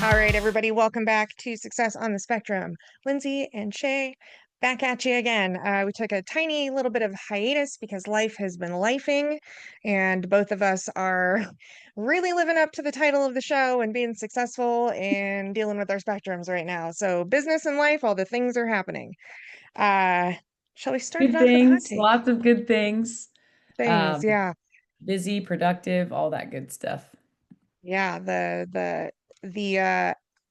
All right, everybody, welcome back to Success on the Spectrum. Lyndsay and Chey, back at you again. We took a tiny little bit of hiatus because life has been lifing, and both of us are really living up to the title of the show and being successful and dealing with our spectrums right now. So, business and life, all the things are happening. Shall we start it Good off with a hot things, take? lots of good things. Things, Um, yeah. Busy, productive, all that good stuff. Yeah, the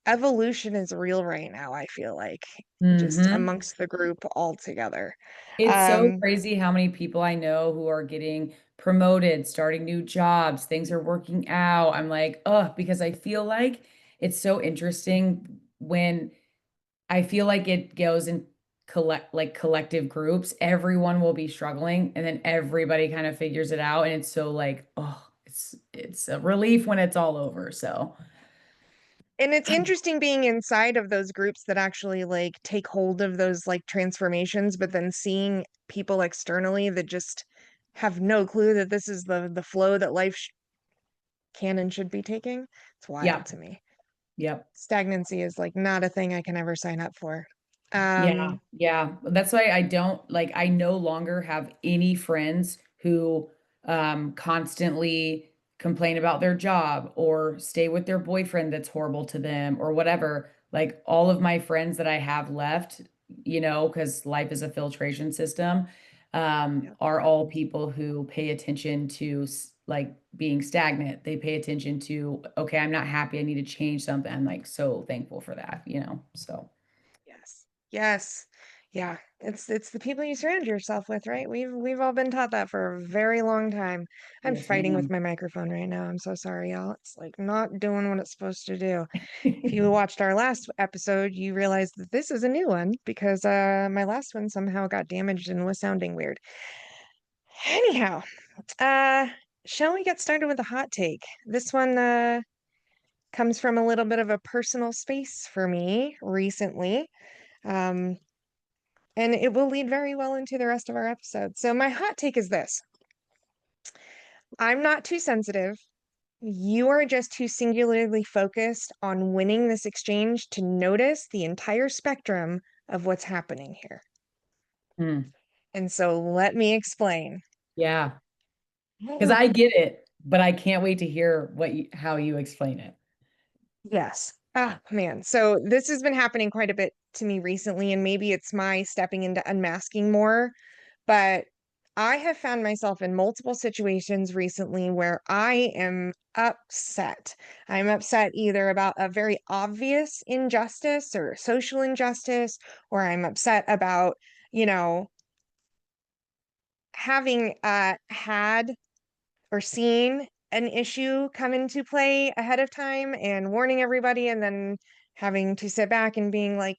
evolution is real right now, I feel like, just hmm amongst the group altogether. It's so Um, crazy how many people I know who are getting promoted, starting new jobs, things are working out. I'm like, oh, because I feel like it's so interesting when I feel like it goes in collective groups. Everyone will be struggling and then everybody kind of figures it out. And it's so like, oh, it's a relief when it's all over. So and it's interesting being inside of those groups that actually like take hold of those like transformations, but then seeing people externally that just have no clue that this is the flow that life can and should be taking. It's yeah. wild to me. Yep. Stagnancy is like not a thing I can ever sign up for. Yeah, Um, yeah. That's why I don't like I no longer have any friends who constantly complain about their job or stay with their boyfriend that's horrible to them or whatever. Like all of my friends that I have left, because life is a filtration system, yeah. are all people who pay attention to like being stagnant. They pay attention to, okay, I'm not happy. I need to change something. I'm like so thankful for that. So. Yes. Yes. Yeah. It's the people you surround yourself with, right? We've all been taught that for a very long time. I'm Yes, fighting with ma'am. my microphone right now. I'm so sorry, y'all. It's like not doing what it's supposed to do. If you watched our last episode, you realized that this is a new one because my last one somehow got damaged and was sounding weird. Anyhow, uh shall we get started with a hot take? This one comes from a little bit of a personal space for me recently. Um and it will lead very well into the rest of our episode. So, my hot take is this: I'm not too sensitive. You are just too singularly focused on winning this exchange to notice the entire spectrum of what's happening here. Hmm. And so, let me explain. Yeah, because I get it, but I can't wait to hear how you explain it. Yes. Ah, man. So, this has been happening quite a bit to me recently, and maybe it's my stepping into unmasking more. But I have found myself in multiple situations recently where I am upset. I'm upset either about a very obvious injustice or social injustice, or I'm upset about, you know, having had or seen an issue come into play ahead of time and warning everybody and then having to sit back and being like,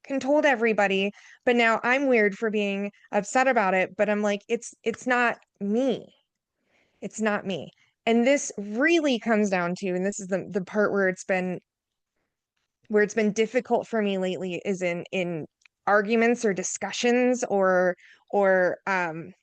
and told everybody, but now I'm weird for being upset about it, but I'm like, it's not me. It's not me. And this really comes down to, and this is the part where it's been difficult for me lately is in arguments or discussions or when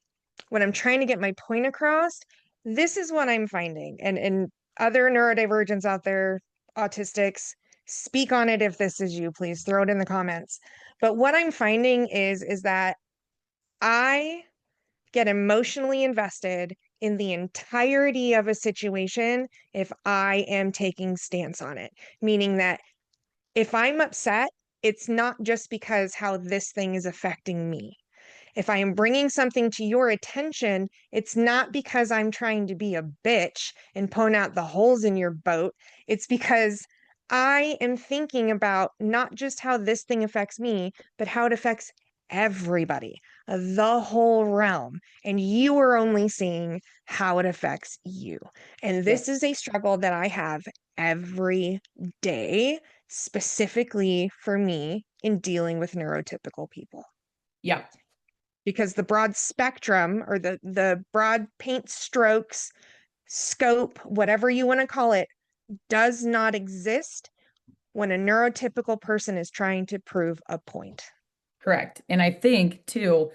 I'm trying to get my point across. This is what I'm finding. And other neurodivergents out there, autistics, speak on it if this is you, please throw it in the comments. But what I'm finding is that I get emotionally invested in the entirety of a situation if I am taking stance on it, meaning that if I'm upset, it's not just because how this thing is affecting me. If I am bringing something to your attention, it's not because I'm trying to be a bitch and point out the holes in your boat. It's because I am thinking about not just how this thing affects me, but how it affects everybody, the whole realm. And you are only seeing how it affects you. And Yep. this is a struggle that I have every day, specifically for me in dealing with neurotypical people Yep. because the broad spectrum or the broad paint strokes scope, whatever you want to call it, does not exist when a neurotypical person is trying to prove a point. Correct. And I think too,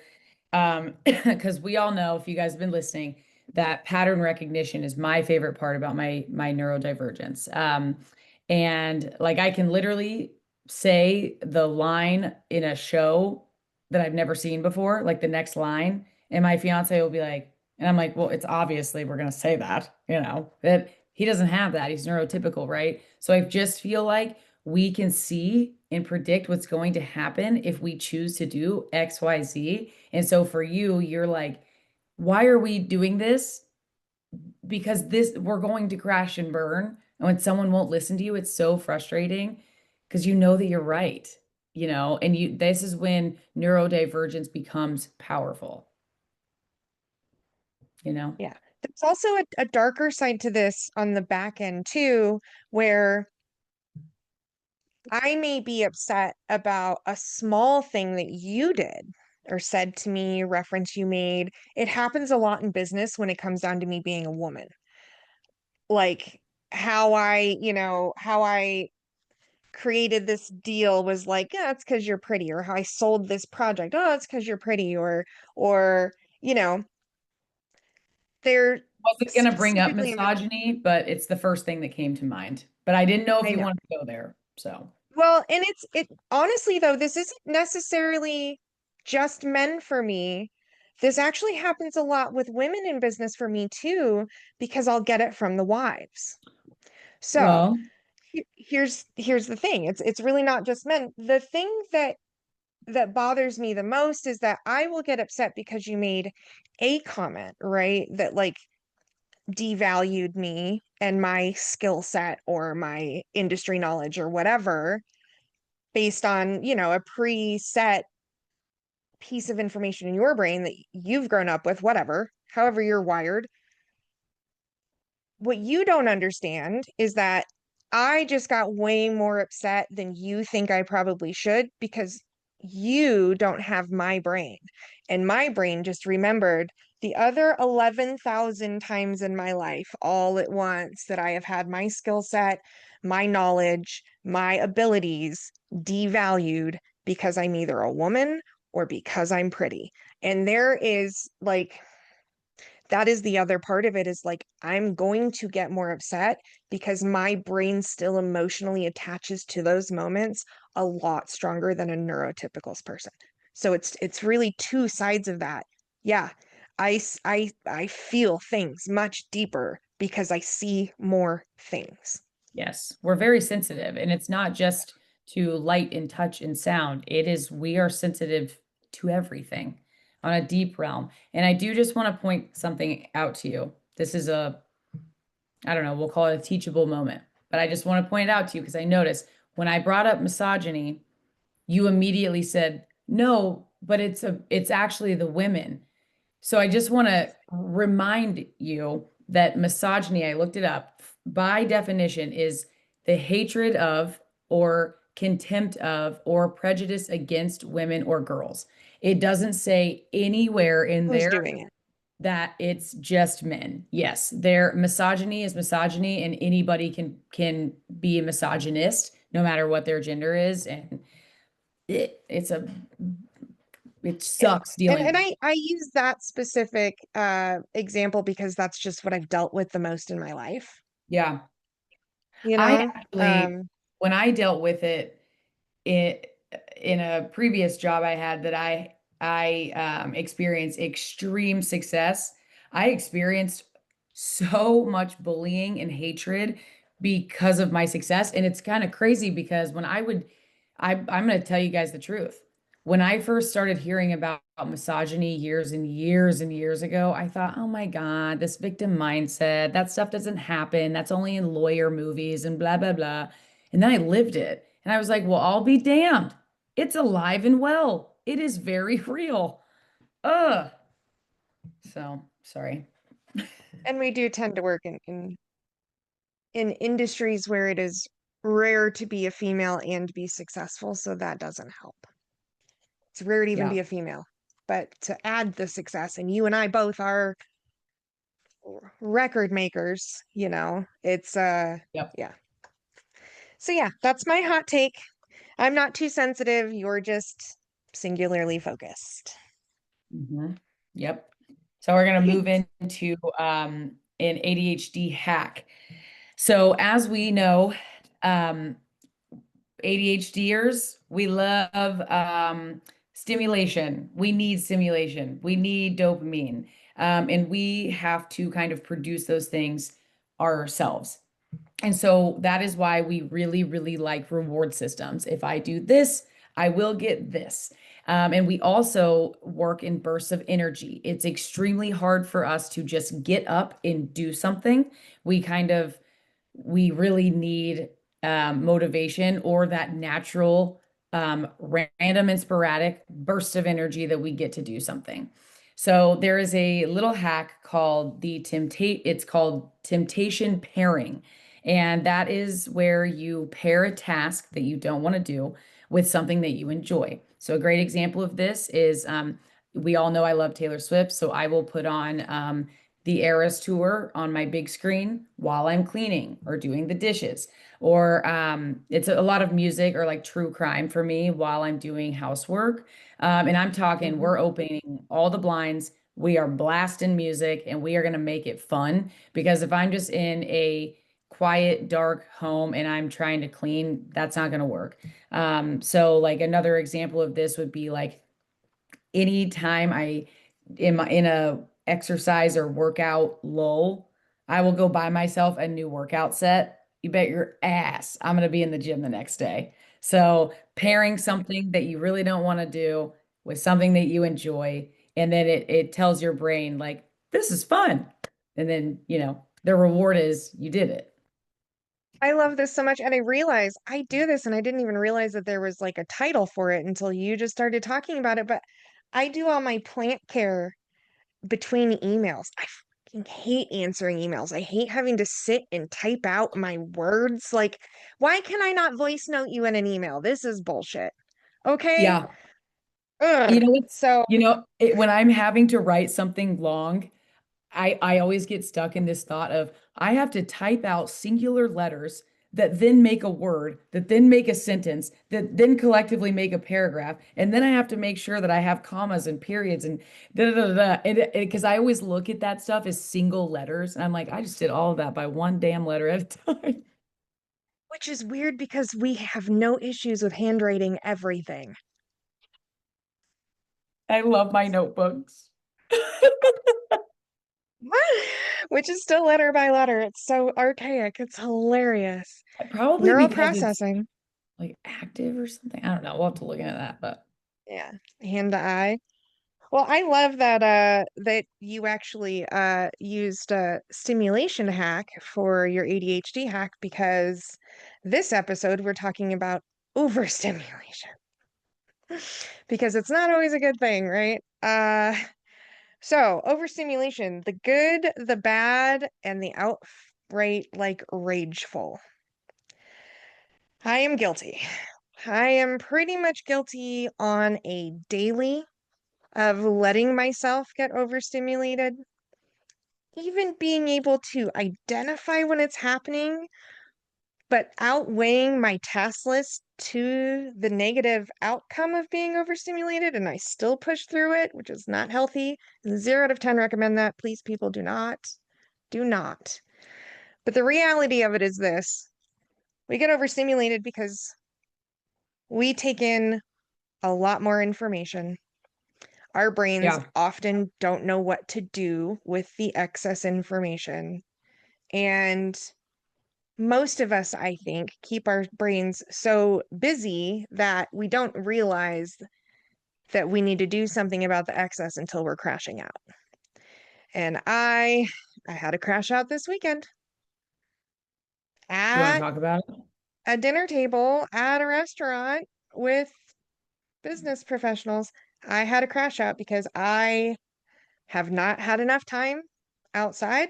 because we all know, if you guys have been listening, that pattern recognition is my favorite part about my neurodivergence. And like I can literally say the line in a show that I've never seen before, like the next line, and my fiance will be like, and I'm like, well, it's obviously we're gonna say that, that he doesn't have that. He's neurotypical, right? So I just feel like we can see and predict what's going to happen if we choose to do X, Y, Z. And so for you, you're like, why are we doing this? Because this we're going to crash and burn. And when someone won't listen to you, it's so frustrating because you know that you're right, and this is when neurodivergence becomes powerful, you know? Yeah. There's also a darker side to this on the back end too, where I may be upset about a small thing that you did or said to me, reference you made. It happens a lot in business when it comes down to me being a woman. Like how I created this deal was like, yeah, it's because you're pretty, or how I sold this project. Oh, it's because you're pretty, or, you know, they're Wasn't going to bring up specifically in misogyny, but it's the first thing that came to mind. But I didn't know if I you know. wanted to go there. So, Well, and it honestly though, this isn't necessarily just men for me. This actually happens a lot with women in business for me too, because I'll get it from the wives. So well, here's the thing. It's really not just men. The thing that bothers me the most is that I will get upset because you made a comment, right? That like devalued me and my skill set or my industry knowledge or whatever based on, a preset piece of information in your brain that you've grown up with, whatever, however you're wired. What you don't understand is that I just got way more upset than you think I probably should because you don't have my brain. And my brain just remembered the other 11,000 times in my life all at once that I have had my skill set, my knowledge, my abilities devalued because I'm either a woman or because I'm pretty. And there is like, that is the other part of it is like I'm going to get more upset because my brain still emotionally attaches to those moments a lot stronger than a neurotypical person. So it's really two sides of that. Yeah. I feel things much deeper because I see more things. yes, we're very sensitive, and it's not just to light and touch and sound. We are sensitive to everything on a deep realm. And I do just want to point something out to you. This is I don't know, we'll call it a teachable moment, but I just want to point it out to you because I noticed when I brought up misogyny, you immediately said, no, but it's actually the women. So I just want to remind you that misogyny, I looked it up, by definition is the hatred of or contempt of or prejudice against women or girls. It doesn't say anywhere in Who's there doing it? that it's just men. Yes, their misogyny is misogyny, and anybody can be a misogynist no matter what their gender is, and it's a it And sucks and, dealing and with. I use that specific example because that's just what I've dealt with the most in my life, Yeah. you I know? actually, when I dealt with it in a previous job I had that I experienced extreme success. I experienced so much bullying and hatred because of my success. And it's kind of crazy because I'm going to tell you guys the truth. When I first started hearing about misogyny years and years and years ago, I thought, oh my God, this victim mindset, that stuff doesn't happen. That's only in lawyer movies and blah, blah, blah. And then I lived it. And I was like, well, I'll be damned. It's alive and well. It is very real. Ugh. So sorry. And we do tend to work in industries where it is rare to be a female and be successful, so that doesn't help. It's rare to even Yeah. be a female. But to add the success, and you and I both are record makers, it's Yep. yeah. So yeah, that's my hot take. I'm not too sensitive, you're just singularly focused. Yep. So we're going to move Great. into an ADHD hack. So as we know, Um, ADHDers, we love stimulation. We need stimulation. We need dopamine. And we have to kind of produce those things ourselves. And so that is why we really, really like reward systems. If I do this, I will get this. And we also work in bursts of energy. It's extremely hard for us to just get up and do something. We kind of we really need motivation or that natural, random and sporadic burst of energy that we get to do something. So there is a little hack called it's called temptation pairing. And that is where you pair a task that you don't want to do with something that you enjoy. So a great example of this is we all know I love Taylor Swift, so I will put on the Eras tour on my big screen while I'm cleaning or doing the dishes. Or it's a lot of music or like true crime for me while I'm doing housework. And I'm talking, Mhm. we're opening all the blinds, we are blasting music, and we are going to make it fun. Because if I'm just in a quiet, dark home and I'm trying to clean, that's not going to work. So, like, another example of this would be like anytime I in a exercise or workout lull, I will go buy myself a new workout set. You bet your ass I'm gonna be in the gym the next day. So pairing something that you really don't want to do with something that you enjoy, and then it tells your brain like this is fun. And then, the reward is you did it. I love this so much. And I realize I do this and I didn't even realize that there was like a title for it until you just started talking about it. But I do all my plant care between emails. I fucking hate answering emails. I hate having to sit and type out my words. Like, why can I not voice note you in an email? This is bullshit. Okay. Yeah. Ugh. You know what's, So, when I'm having to write something long, I always get stuck in this thought of I have to type out singular letters that then make a word, that then make a sentence, that then collectively make a paragraph, and then I have to make sure that I have commas and periods and da da da da. And because I always look at that stuff as single letters, and I'm like, I just did all of that by one damn letter at a time. which is weird because we have no issues with handwriting everything. I love my notebooks. Which is still letter by letter. It's so archaic. It's hilarious. Probably Neural because it's processing. like active or something. I don't know. We'll have to look into that, but Yeah. Hand to eye. Well, I love that you actually used a stimulation hack for your ADHD hack because this episode we're talking about overstimulation because it's not always a good thing, right? So overstimulation, the good, the bad, and the outright like rageful. I am guilty. I am pretty much guilty on a daily of letting myself get overstimulated, even being able to identify when it's happening, but outweighing my task list to the negative outcome of being overstimulated, and I still push through it, which is not healthy. 0 out of 10 recommend that. Please, people, do not. Do not. But the reality of it is this: we get overstimulated because we take in a lot more information. Our brains yeah. often don't know what to do with the excess information. And most of us, I think, keep our brains so busy that we don't realize that we need to do something about the excess until we're crashing out. And I had a crash out this weekend Do you want to at talk about it? a dinner table at a restaurant with business professionals. I had a crash out because I have not had enough time outside.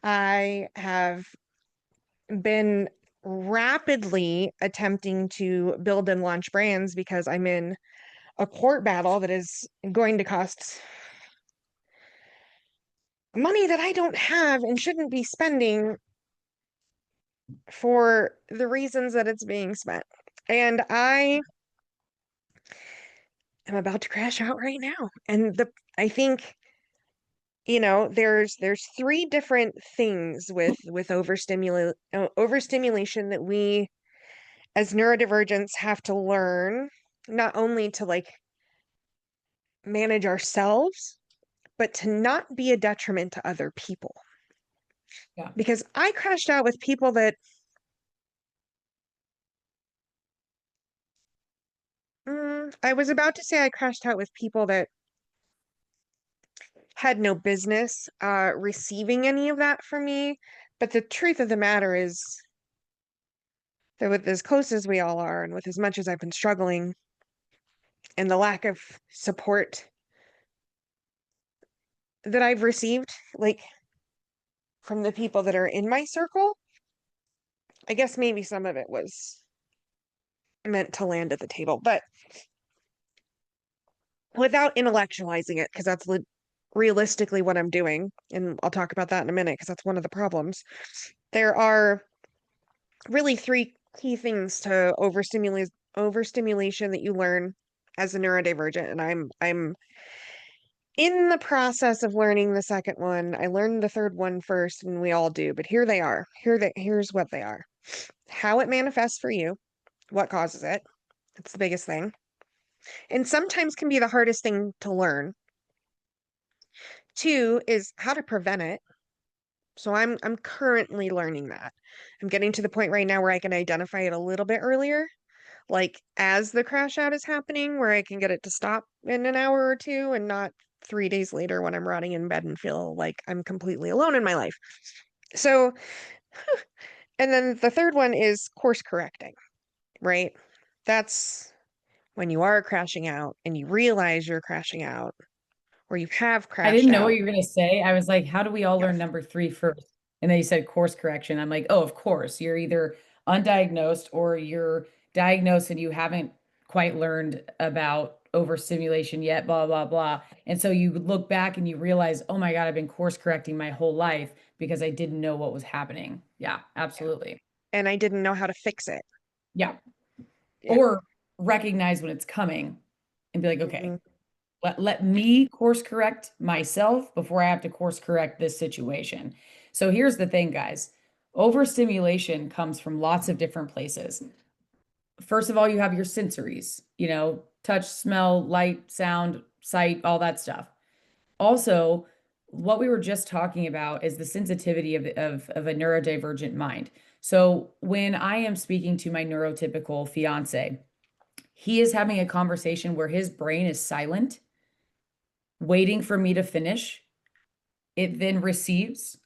I have been rapidly attempting to build and launch brands because I'm in a court battle that is going to cost money that I don't have and shouldn't be spending for the reasons that it's being spent. And I am about to crash out right now. And I think there's three different things with overstimulation that we as neurodivergents have to learn, not only to like manage ourselves, but to not be a detriment to other people. Yeah. Because I crashed out with people that I was about to say I crashed out with people that had no business receiving any of that from me. But the truth of the matter is that with as close as we all are, and with as much as I've been struggling, and the lack of support that I've received, like from the people that are in my circle, I guess maybe some of it was meant to land at the table, but without intellectualizing it, because that's realistically what I'm doing. And I'll talk about that in a minute, because that's one of the problems. There are really three key things to overstimulation that you learn as a neurodivergent. And I'm in the process of learning the second one. I learned the third one first, and we all do, but here they are. Here's what they are. How it manifests for you, what causes it. It's the biggest thing. And sometimes can be the hardest thing to learn. Two is how to prevent it. So I'm currently learning that. I'm getting to the point right now where I can identify it a little bit earlier, like as the crash out is happening, where I can get it to stop in an hour or two and not 3 days later when I'm rotting in bed and feel like I'm completely alone in my life. So, and then the third one is course correcting, right? That's when you are crashing out and you realize you're crashing out or you have I crashed didn't know what out. you were going to say. I was like, how do we all learn Yes. number three first? And then you said course correction. I'm like, oh, of course. You're either undiagnosed or you're diagnosed and you haven't quite learned about overstimulation yet, blah, blah, blah. And so you look back and you realize, oh my God, I've been course correcting my whole life because I didn't know what was happening. Yeah, Yeah. absolutely. And I didn't know how to fix it. Yeah. Yeah. Or recognize when it's coming and be like, okay, Mhm. let me course correct myself before I have to course correct this situation. So here's the thing, guys. Overstimulation comes from lots of different places. First of all, you have your sensories, touch, smell, light, sound, sight, all that stuff. Also, what we were just talking about is the sensitivity of a neurodivergent mind. So when I am speaking to my neurotypical fiance, he is having a conversation where his brain is silent, waiting for me to finish. It then receives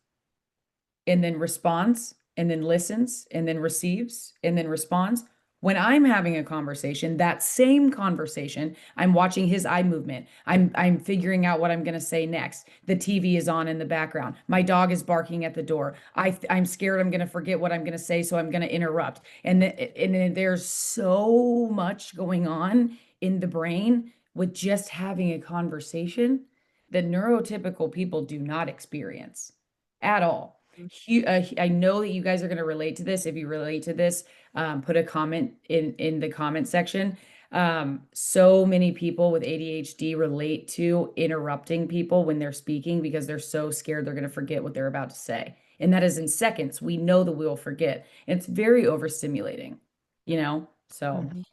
and then responds and then listens and then receives and then responds. When I'm having a conversation, that same conversation, I'm watching his eye movement. I'm figuring out what I'm going to say next. The TV is on in the background. My dog is barking at the door. I'm scared I'm going to forget what I'm going to say, so I'm going to interrupt. And then there's so much going on in the brain with just having a conversation that neurotypical people do not experience at all. I know that you guys are going to relate to this. If you relate to this, put a comment in the comment section. So many people with ADHD relate to interrupting people when they're speaking because they're so scared they're going to forget what they're about to say. And that is in seconds. We know that we'll forget. It's very overstimulating, So Mhm.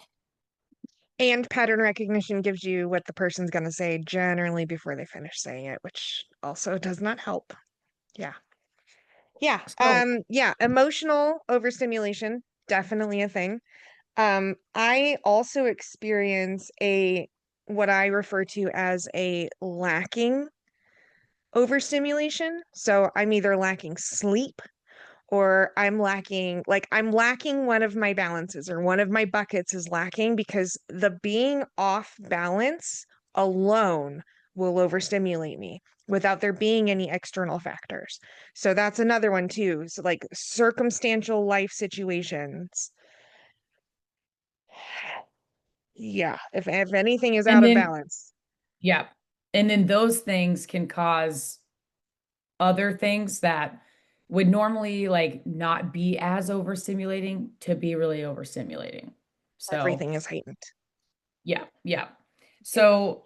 And pattern recognition gives you what the person's going to say generally before they finish saying it, which also does not help. Yeah. Yeah. so Yeah, emotional overstimulation, definitely a thing. I also experience what I refer to as a lacking overstimulation. So I'm either lacking sleep or I'm lacking one of my balances, or one of my buckets is lacking, because the being off balance alone will overstimulate me without there being any external factors. So that's another one too. So like circumstantial life situations. Yeah, if anything is out and of then balance. yeah. And then those things can cause other things that would normally like not be as overstimulating to be really overstimulating. So, Everything is heightened. yeah, yeah. Yep. So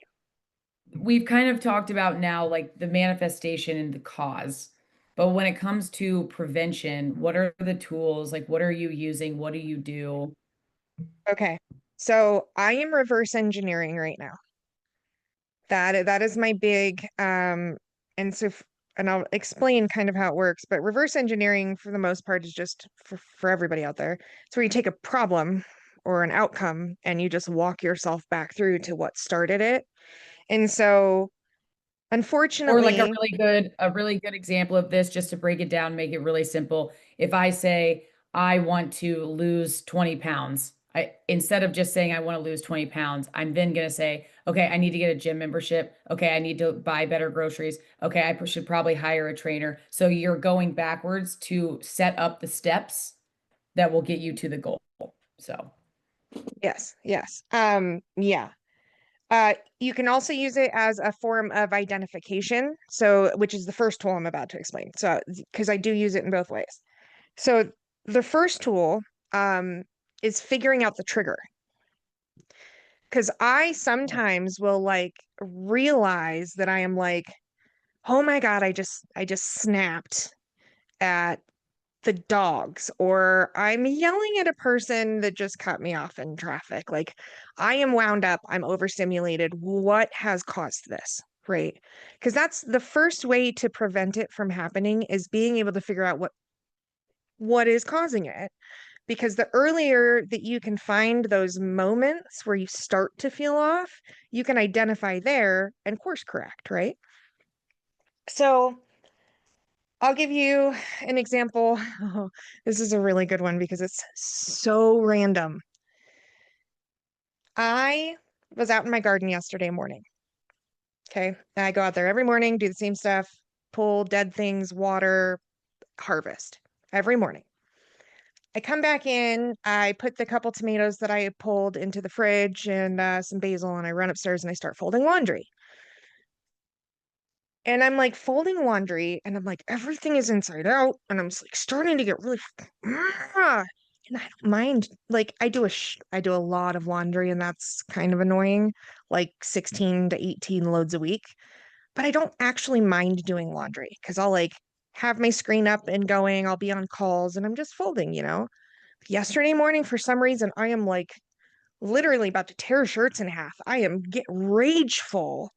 we've kind of talked about now like the manifestation and the cause. But when it comes to prevention, what are the tools? Like, what are you using? What do you do? Okay. So I am reverse engineering right now. That is my big and so and I'll explain kind of how it works, but reverse engineering for the most part is just for everybody out there. It's where you take a problem or an outcome and you just walk yourself back through to what started it. And so Or like unfortunately, a really good example of this, just to break it down, make it really simple. If I say I want to lose 20 pounds, I instead of just saying I want to lose 20 pounds, I'm then going to say, okay, I need to get a gym membership. Okay, I need to buy better groceries. Okay, should probably hire a trainer. So you're going backwards to set up the steps that will get you to the goal. So, yes, yes. Yeah. You can also use it as a form of identification. So, which is the first tool I'm about to explain. So, because I do use it in both ways. So, the first tool is figuring out the trigger. Because I sometimes will like realize that I am like, oh my God, I just snapped at the dogs, or I'm yelling at a person that just cut me off in traffic. Like I am wound up, I'm overstimulated. What has caused this? Right. Because that's the first way to prevent it from happening is being able to figure out what is causing it. Because the earlier that you can find those moments where you start to feel off, you can identify there and course correct, right? So I'll give you an example. Oh, this is a really good one because it's so random. I was out in my garden yesterday morning. Okay. I go out there every morning, do the same stuff, pull dead things, water, harvest every morning. I come back in, I put the couple tomatoes that I had pulled into the fridge and some basil, and I run upstairs and I start folding laundry. And I'm like folding laundry, and I'm like, everything is inside out, and I'm just like starting to get really, and I don't mind. Like I do a lot of laundry, and that's kind of annoying, like 16 to 18 loads a week. But I don't actually mind doing laundry because I'll like have my screen up and going. I'll be on calls, and I'm just folding. Yesterday morning, for some reason, I am like literally about to tear shirts in half. I am get rageful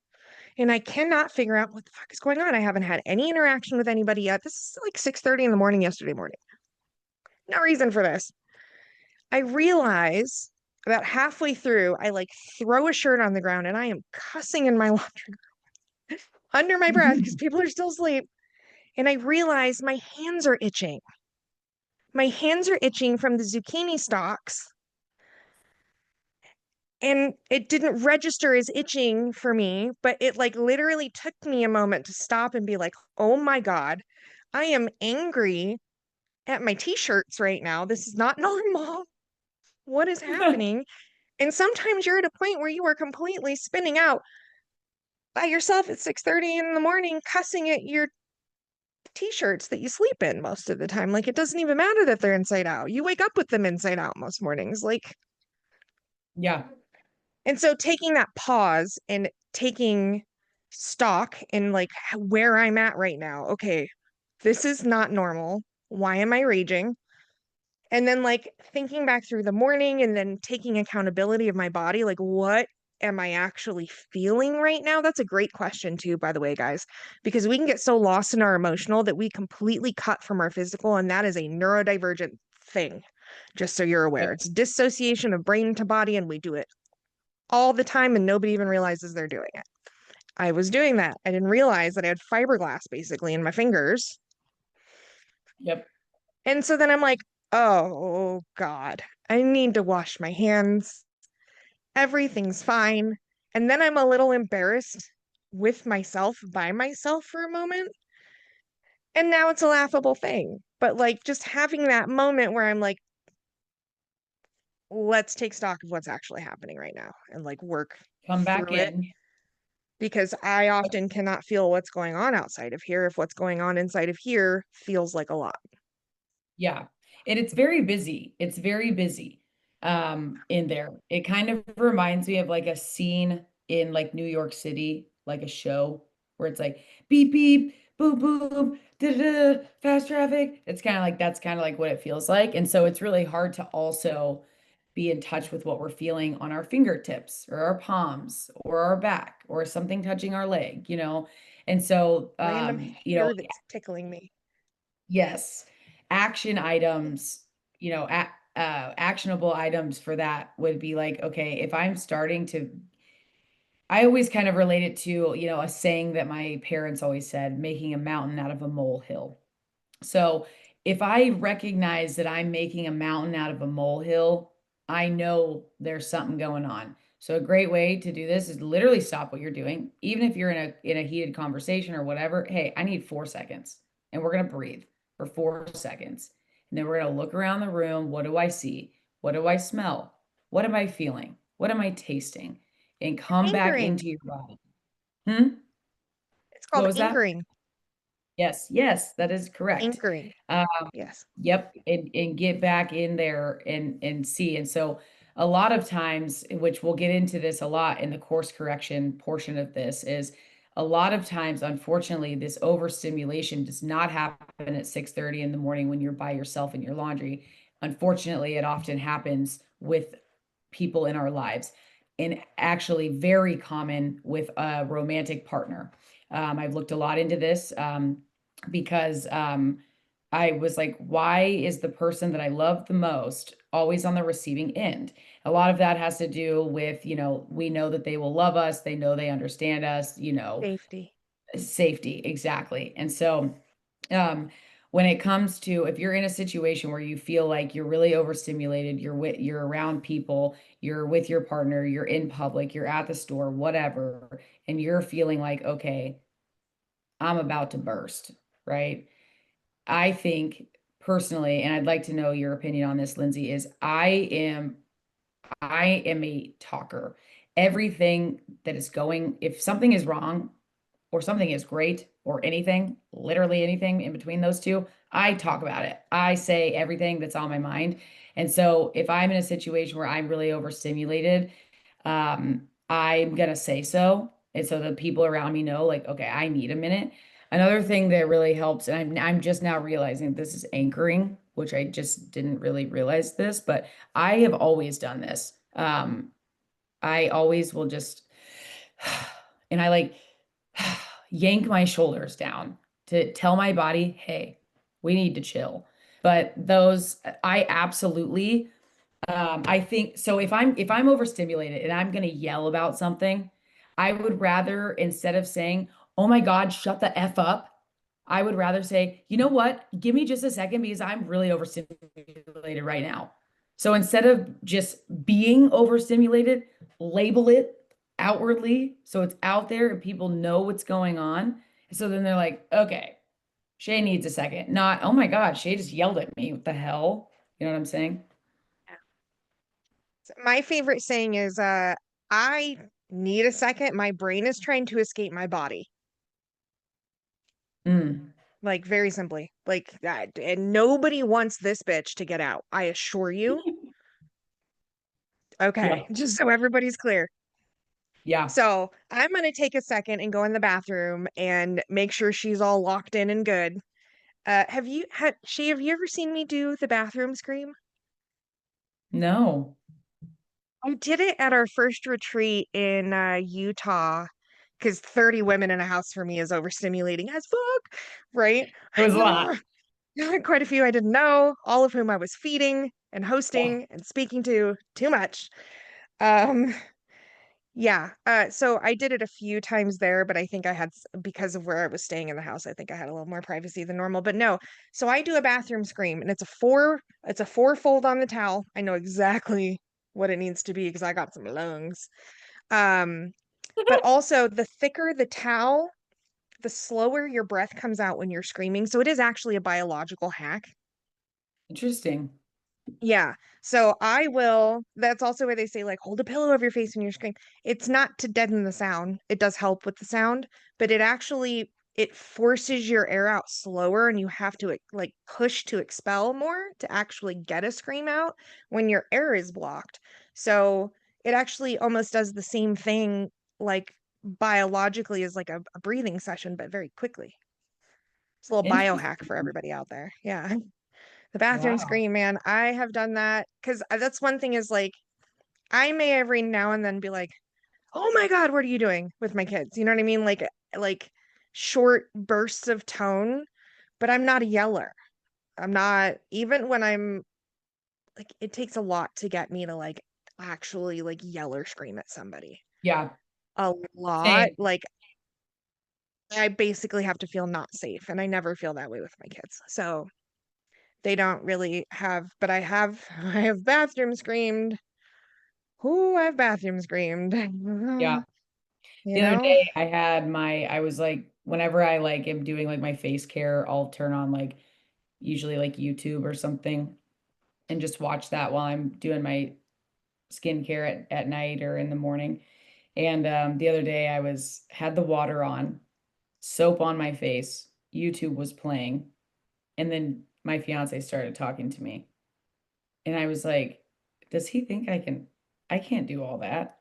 and I cannot figure out what the fuck is going on. I haven't had any interaction with anybody yet. This is like 6:30 in the morning yesterday morning. No reason for this. I realize about halfway through, I like throw a shirt on the ground and I am cussing in my laundry under my breath because people are still asleep. And I realize my hands are itching. My hands are itching from the zucchini stalks and it didn't register as itching for me, but it like literally took me a moment to stop and be like, oh my God, I am angry at my t-shirts right now. This is not normal. What is happening? And sometimes you're at a point where you are completely spinning out by yourself at 6:30 in the morning, cussing at your t-shirts that you sleep in most of the time. Like it doesn't even matter that they're inside out. You wake up with them inside out most mornings. Like, yeah, and so taking that pause and taking stock in like where I'm at right now. Okay, this is not normal. Why am I raging? And then like thinking back through the morning and then taking accountability of my body, like what am I actually feeling right now? That's a great question too, by the way, guys, because we can get so lost in our emotional that we completely cut from our physical, and that is a neurodivergent thing. Just so you're aware, yep, it's dissociation of brain to body, and we do it all the time, and nobody even realizes they're doing it. I was doing that. I didn't realize that I had fiberglass basically in my fingers. yep. And so then I'm like, oh God, I need to wash my hands. Everything's fine. And then I'm a little embarrassed with myself, by myself for a moment. And now it's a laughable thing. But like just having that moment where I'm like, let's take stock of what's actually happening right now and like work Come back through it in. because I often cannot feel what's going on outside of here if what's going on inside of here feels like a lot. Yeah. And it's very busy. It's very busy in there. It kind of reminds me of like a scene in like New York City. like a show where it's like beep beep, boop boop, da da da, fast traffic. It's kind of like that's kind of like what it feels like. And so it's really hard to also be in touch with what we're feeling on our fingertips or our palms or our back or something touching our leg, you know? And so, Random you know, hair that's tickling me. yes, action items, you know, actionable items for that would be like, okay, if I'm starting to, I always kind of relate it to, you know, a saying that my parents always said, making a mountain out of a molehill. So if I recognize that I'm making a mountain out of a molehill, I know there's something going on. So a great way to do this is literally stop what you're doing, even if you're in a heated conversation or whatever. Hey, I need 4 seconds, and we're gonna breathe for 4 seconds, and then we're gonna look around the room. What do I see? What do I smell? What am I feeling? What am I tasting? And come back Anchoring. into your body. Hmm? It's What called was that? anchoring. Yes, yes, that is correct. Anchoring. Um, Yes. yep, and get back in there and see. And so a lot of times, which we'll get into this a lot in the course correction portion of this, is a lot of times, unfortunately, this overstimulation does not happen at 6:30 in the morning when you're by yourself in your laundry. Unfortunately, it often happens with people in our lives, and actually very common with a romantic partner. I've looked a lot into this because I was like, why is the person that I love the most always on the receiving end? A lot of that has to do with, you know, we know that they will love us, they know they understand us, you know, Safety. safety, exactly. And so, um, when it comes to if you're in a situation where you feel like you're really overstimulated, you're around people, you're with your partner, you're in public, you're at the store, whatever, and you're feeling like, okay, I'm about to burst, right? I think personally, and I'd like to know your opinion on this, Lyndsay, is I am a talker. Everything that is going, if something is wrong or something is great or anything, literally anything in between those two, I talk about it. I say everything that's on my mind. And so if I'm in a situation where I'm really overstimulated, I'm gonna say so. And so the people around me know, like, okay, I need a minute. Another thing that really helps, and I'm just now realizing this is anchoring, which I just didn't really realize this, but I have always done this. I always will just, and I like yank my shoulders down to tell my body, hey, we need to chill. But those, I absolutely I think so if I'm overstimulated and I'm gonna yell about something, I would rather instead of saying, "Oh my God, shut the F up," I would rather say, "You know what? Give me just a second because I'm really overstimulated right now." So instead of just being overstimulated, label it outwardly so it's out there and people know what's going on. So then they're like, okay, Shay needs a second. Not, oh my God, Shay just yelled at me. What the hell? You know what I'm saying? So my favorite saying is I need a second. My brain is trying to escape my body. Mm. Like very simply. Like that. And nobody wants this bitch to get out. I assure you. Yeah. Okay, just so everybody's clear. Yeah. So I'm gonna take a second and go in the bathroom and make sure she's all locked in and good. Have you ever seen me do the bathroom scream? No. I did it at our first retreat in Utah because 30 women in a house for me is overstimulating as fuck, right? It was a lot. Quite a few I didn't know, all of whom I was feeding and Yeah. hosting and speaking to too much. Um, Yeah, so I did it a few times there, but I think I had because of where I was staying in the house, I think I had a little more privacy than normal. But no, so I do a bathroom scream, and it's a four fold on the towel. I know exactly what it needs to be because I got some lungs. Um, but also the thicker the towel, the slower your breath comes out when you're screaming. So it is actually a biological hack. Interesting. Yeah. That's also where they say, like, hold a pillow over your face when you're screaming. It's not to deaden the sound. It does help with the sound, but it forces your air out slower and you have to like push to expel more to actually get a scream out when your air is blocked. So it actually almost does the same thing like biologically is like a breathing session, but very quickly. It's a little biohack for Interesting. everybody out there. Yeah. The bathroom Wow. screen, man. I have done that because that's one thing is like, I may every now and then be like, oh my God, what are you doing with my kids? You know what I mean? Like short bursts of tone, but I'm not a yeller. I'm not, even when I'm like, it takes a lot to get me to like actually like yell or scream at somebody. Yeah. A lot. Same. Like I basically have to feel not safe, and I never feel that way with my kids. So they don't really have, but I have I have bathroom screamed. Who I've bathroom screamed. Yeah. You The other know? day I was like, whenever I like am doing like my face care, I'll turn on like usually like YouTube or something and just watch that while I'm doing my skincare at night or in the morning. And the other day I had the water on, soap on my face, YouTube was playing, and then my fiance started talking to me. And I was like, does he think I can't do all that?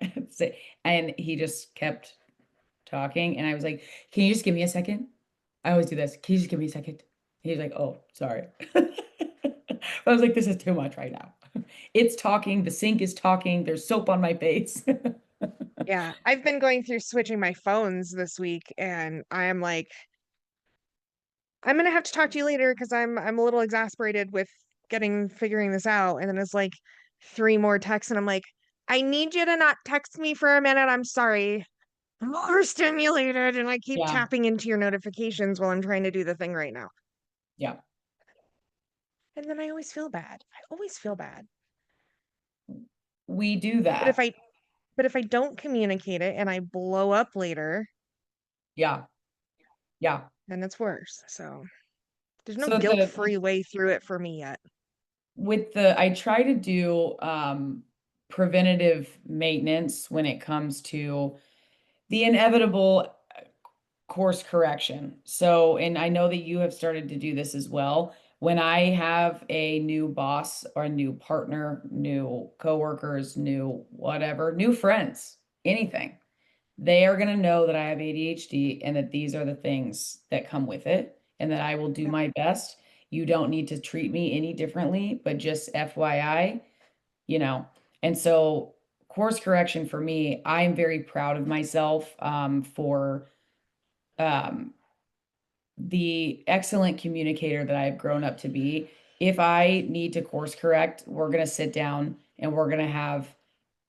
And he just kept talking. And I was like, can you just give me a second? I always do this. Can you just give me a second? He's like, oh, sorry. I was like, this is too much right now. It's talking. The sink is talking. There's soap on my face. Yeah. I've been going through switching my phones this week, and I am like, I'm gonna have to talk to you later because I'm a little exasperated with figuring this out. And then it's like three more texts, and I'm like, I need you to not text me for a minute. I'm sorry. I'm overstimulated, and I keep Yeah. tapping into your notifications while I'm trying to do the thing right now. Yeah. And then I always feel bad. I always feel bad. We do But if that. I but if I don't communicate it and I blow up later, Yeah. Yeah. then it's worse. So there's no So the guilt-free way through it for me yet. with the I try to do preventative maintenance when it comes to the inevitable course correction. So, and I know that you have started to do this as well. When I have a new boss or a new partner, new coworkers, new whatever, new friends, anything, they are going to know that I have ADHD and that these are the things that come with it and that I will do Yep. my best. You don't need to treat me any differently, but just FYI, you know. And so, course correction for me, I'm very proud of myself for um, the excellent communicator that I've grown up to be. If I need to course correct, we're going to sit down and we're going to have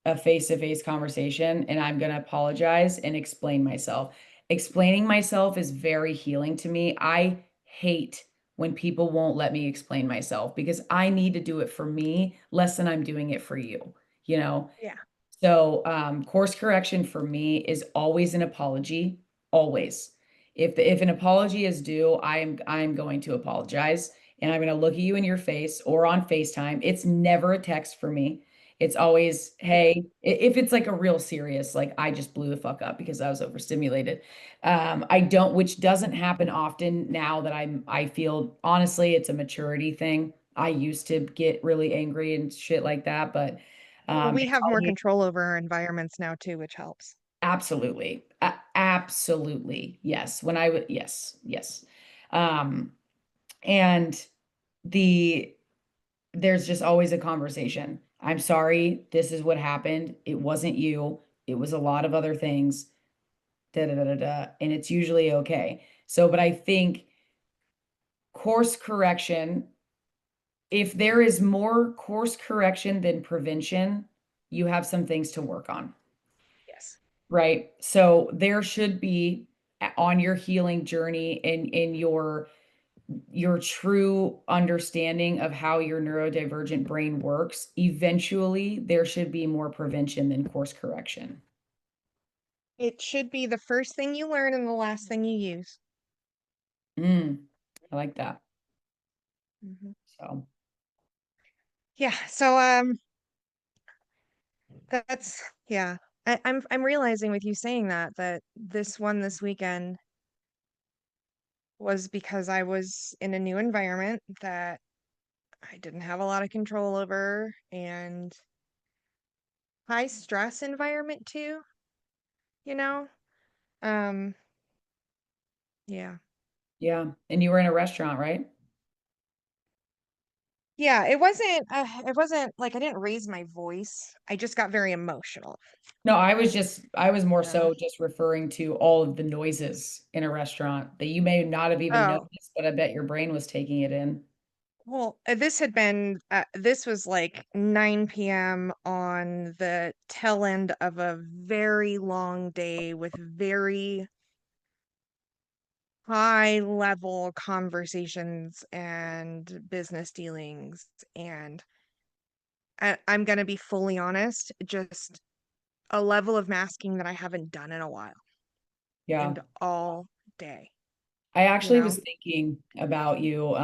a face-to-face conversation and I'm going to apologize and explain myself. Explaining myself is very healing to me. I hate when people won't let me explain myself because I need to do it for me less than I'm doing it for you, you know? Yeah. So, course correction for me is always an apology, always. If an apology is due, I'm going to apologize and I'm going to look at you in your face or on FaceTime. It's never a text for me. It's always, Yeah. hey, if it's like a real serious, like I just blew the fuck up because I was overstimulated. I don't, which doesn't happen often now that I feel honestly, it's a maturity thing. I used to get really angry and shit like that, but Well, we it's have more always control over our environments now too, which helps. absolutely. Absolutely. Yes. When I would, yes, yes. Um, and the, there's just always a conversation. I'm sorry. This is what happened. It wasn't you. It was a lot of other things. Da da da da da. And it's usually okay. So, but I think course correction, if there is more course correction than prevention, you have some things to work on. Yes. Right? So there should be on your healing journey and in your true understanding of how your neurodivergent brain works, eventually there should be more prevention than course correction. It should be the first thing you learn and the last thing you use. Mm, I like that. Mhm. So, Yeah. So that's yeah. I'm realizing with you saying that this one this weekend was because I was in a new environment that I didn't have a lot of control over, and high stress environment too, you know? Um, yeah. Yeah. And you were in a restaurant, right? Yeah, it wasn't like I didn't raise my voice. I just got very emotional. No, I was more Yeah. so just referring to all of the noises in a restaurant that you may not have even Oh, noticed, but I bet your brain was taking it in. well, this was like 9 p.m. on the tail end of a very long day with very high level conversations and business dealings. And I'm going to be fully honest, just a level of masking that I haven't done in a while Yeah. and all day, I you actually was know? thinking about you,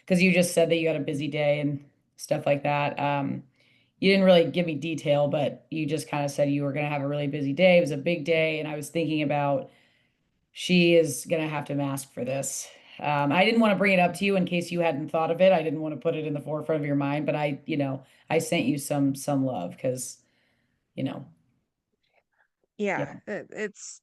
because you just said that you had a busy day and stuff like that. You didn't really give me detail, but you just kind of said you were going to have a really busy day. It was a big day, and I was thinking about she is going to have to mask for this. I didn't want to bring it up to you in case you hadn't thought of it. I didn't want to put it in the forefront of your mind, but I sent you some love because, you know, Yeah, yeah, it's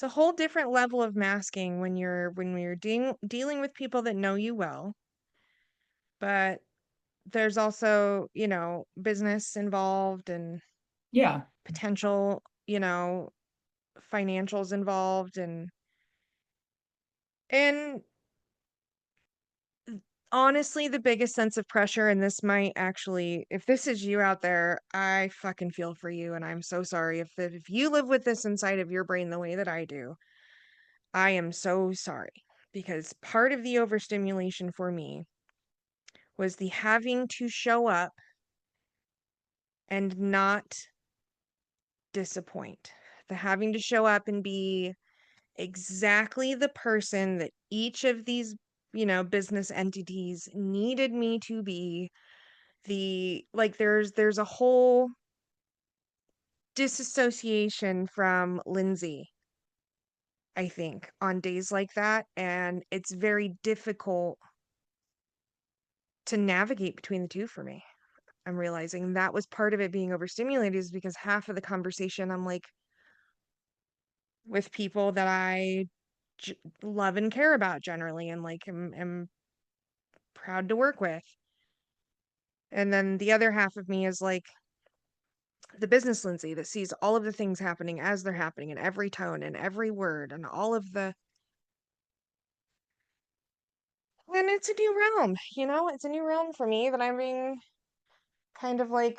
a whole different level of masking when you're dealing with people that know you well, but there's also, business involved and yeah, potential, financials involved and honestly the biggest sense of pressure, and this might actually, if this is you out there, I fucking feel for you and I'm so sorry if you live with this inside of your brain the way that I do. I am so sorry because part of the overstimulation for me was the having to show up and not disappoint. The having to show up and be exactly the person that each of these, business entities needed me to be. There's a whole disassociation from Lyndsay, I think, on days like that. And it's very difficult to navigate between the two for me. I'm realizing that was part of it being overstimulated is because half of the conversation I'm like with people that love and care about generally and like am proud to work with. And then the other half of me is like the business Lindsay that sees all of the things happening as they're happening in every tone and every word and all of the, and it's a new realm, it's a new realm for me that I'm being kind of like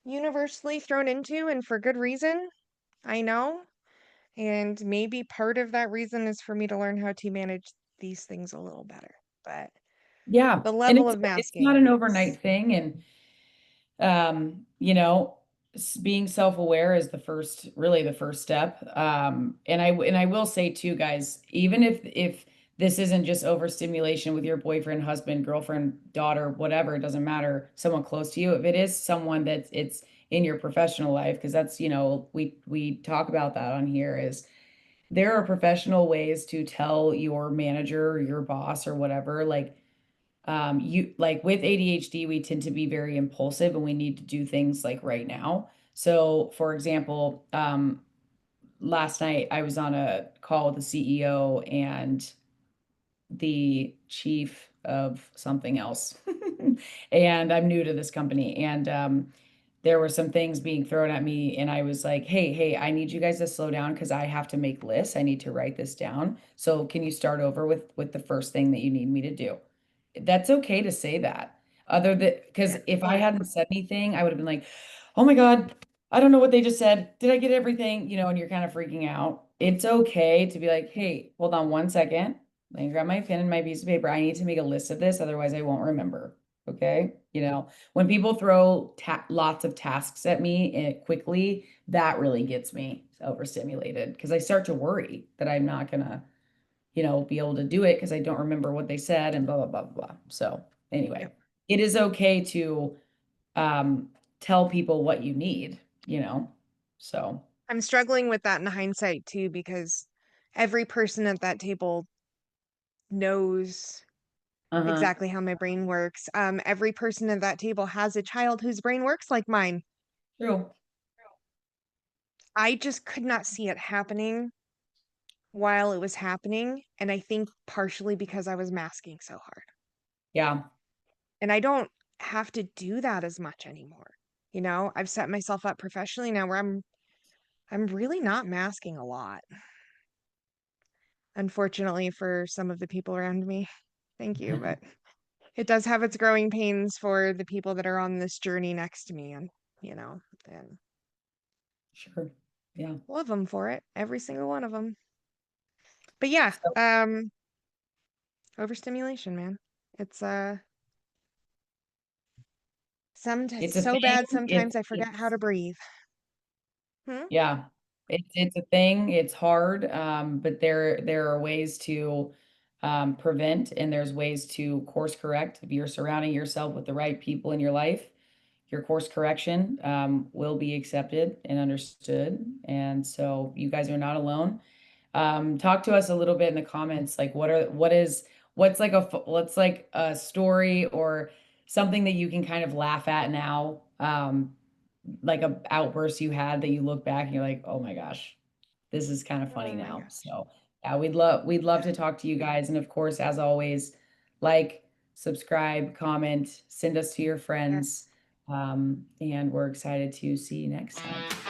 universally thrown into and for good reason. I know. And maybe part of that reason is for me to learn how to manage these things a little better. But yeah. the And level of it's not an masking overnight is, thing, and you know, being self-aware is really the first step. And I will say too, guys, even if this isn't just overstimulation with your boyfriend, husband, girlfriend, daughter, whatever, it doesn't matter, someone close to you, if it is someone that's it's in your professional life, because that's, we talk about that on here, is there are professional ways to tell your manager, your boss, or whatever, like, you like with ADHD, we tend to be very impulsive and we need to do things like right now. So, for example, last night I was on a call with the CEO and the chief of something else. And I'm new to this company. And there were some things being thrown at me, and I was like, hey, I need you guys to slow down because I have to make lists. I need to write this down. So can you start over with the first thing that you need me to do? That's okay to say that. Other than because yeah, if I hadn't said anything, I would have been like, oh my God, I don't know what they just said. Did I get everything? And you're kind of freaking out. It's okay to be like, hey, hold on 1 second. Let me grab my pen and my piece of paper. I need to make a list of this, otherwise I won't remember. Okay. When people throw lots of tasks at me quickly, that really gets me overstimulated because I start to worry that I'm not gonna, be able to do it because I don't remember what they said and blah, blah, blah, blah, blah. So anyway, yep. it is okay to um, tell people what you need, you know? So, I'm struggling with that in hindsight too, because every person at that table knows uh-huh. exactly how my brain works. Every person at that table has a child whose brain works like mine. True. I just could not see it happening while it was happening, and I think partially because I was masking so hard. Yeah, And I don't have to do that as much anymore. I've set myself up professionally now where I'm really not masking a lot, unfortunately for some of the people around me. Thank you, but it does have its growing pains for the people that are on this journey next to me, and sure. Yeah. love them for it, every single one of them. But yeah, So overstimulation, man. It's it's a so thing. bad sometimes I forget how It's to breathe. Hmm? Yeah, it's a thing, it's hard, but there are ways to, prevent, and there's ways to course correct. If you're surrounding yourself with the right people in your life, your course correction, will be accepted and understood, and so you guys are not alone. Talk to us a little bit in the comments, like what's like a story or something that you can kind of laugh at now, like a outburst you had that you look back and you're like, "Oh my gosh, this is kind of Oh funny my now." gosh. So, yeah, we'd love Yeah. to talk to you guys, and of course, as always, like, subscribe, comment, send us to your Yeah. friends, and we're excited to see you next time.